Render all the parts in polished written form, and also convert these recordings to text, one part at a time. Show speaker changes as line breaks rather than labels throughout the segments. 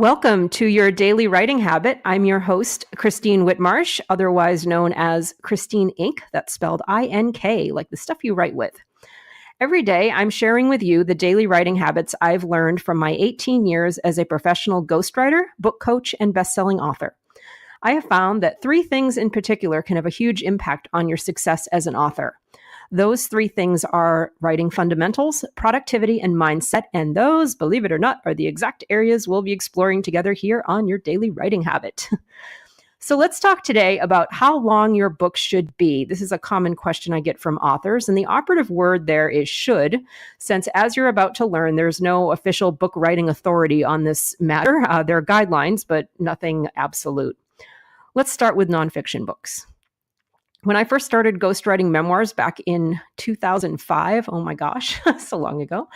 Welcome to your daily writing habit. I'm your host, Christine Whitmarsh, otherwise known as Christine Inc. That's spelled I-N-K, like the stuff you write with. Every day, I'm sharing with you the daily writing habits I've learned from my 18 years as a professional ghostwriter, book coach, and bestselling author. I have found that three things in particular can have a huge impact on your success as an author. Those three things are writing fundamentals, productivity, and mindset. And those, believe it or not, are the exact areas we'll be exploring together here on your daily writing habit. So let's talk today about how long your book should be. This is a common question I get from authors, and the operative word there is should, since as you're about to learn, there's no official book writing authority on this matter. There are guidelines, but nothing absolute. Let's start with nonfiction books. When I first started ghostwriting memoirs back in 2005, oh my gosh, so long ago,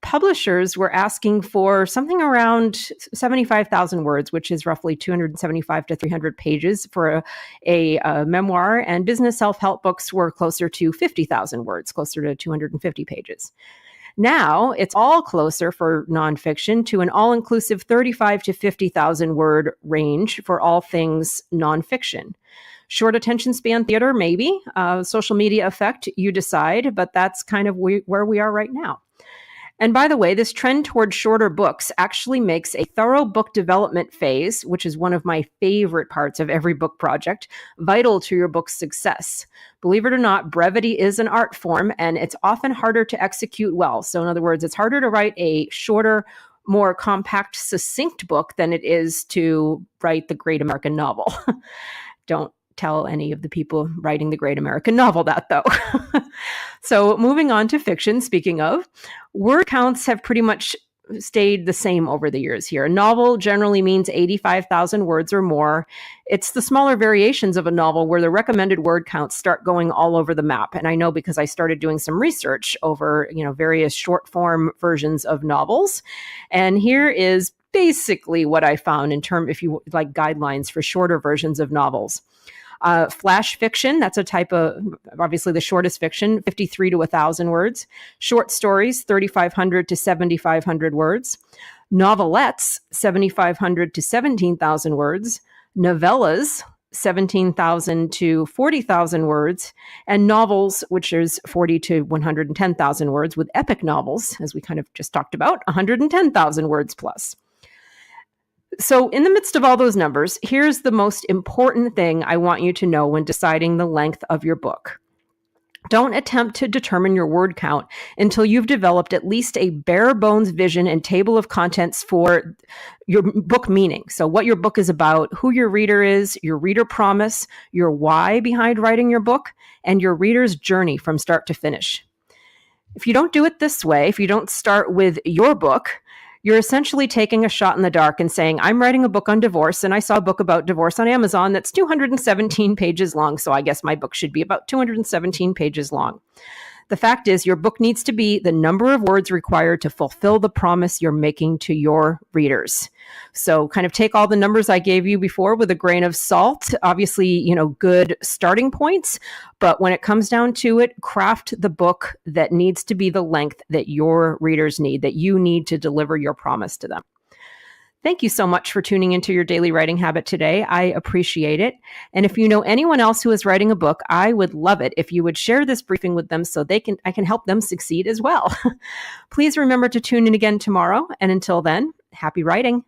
publishers were asking for something around 75,000 words, which is roughly 275 to 300 pages for a memoir, and business self-help books were closer to 50,000 words, closer to 250 pages. Now, it's all closer for nonfiction to an all-inclusive 35 to 50,000 word range for all things nonfiction. Short attention span theater, maybe. Social media effect, you decide, but that's kind of where we are right now. And by the way, this trend toward shorter books actually makes a thorough book development phase, which is one of my favorite parts of every book project, vital to your book's success. Believe it or not, brevity is an art form, and it's often harder to execute well. So in other words, it's harder to write a shorter, more compact, succinct book than it is to write the great American novel. Don't tell any of the people writing the great American novel that, though. So moving on to fiction, speaking of, word counts have pretty much stayed the same over the years here. A novel generally means 85,000 words or more. It's the smaller variations of a novel where the recommended word counts start going all over the map. And I know because I started doing some research over, various short form versions of novels. And here is basically what I found in terms, if you like, guidelines for shorter versions of novels. Flash fiction, that's a type of, obviously the shortest fiction, 53 to 1,000 words. Short stories, 3,500 to 7,500 words. Novelettes, 7,500 to 17,000 words. Novellas, 17,000 to 40,000 words. And novels, which is 40 to 110,000 words, with epic novels, as we kind of just talked about, 110,000 words plus. So in the midst of all those numbers, here's the most important thing I want you to know when deciding the length of your book. Don't attempt to determine your word count until you've developed at least a bare bones vision and table of contents for your book meaning. So what your book is about, who your reader is, your reader promise, your why behind writing your book, and your reader's journey from start to finish. If you don't do it this way, if you don't start with your book, you're essentially taking a shot in the dark and saying, I'm writing a book on divorce, and I saw a book about divorce on Amazon that's 217 pages long, so I guess my book should be about 217 pages long. The fact is, your book needs to be the number of words required to fulfill the promise you're making to your readers. So kind of take all the numbers I gave you before with a grain of salt. Obviously, good starting points. But when it comes down to it, craft the book that needs to be the length that your readers need, that you need to deliver your promise to them. Thank you so much for tuning into your daily writing habit today. I appreciate it. And if you know anyone else who is writing a book, I would love it if you would share this briefing with them so I can help them succeed as well. Please remember to tune in again tomorrow. And until then, happy writing.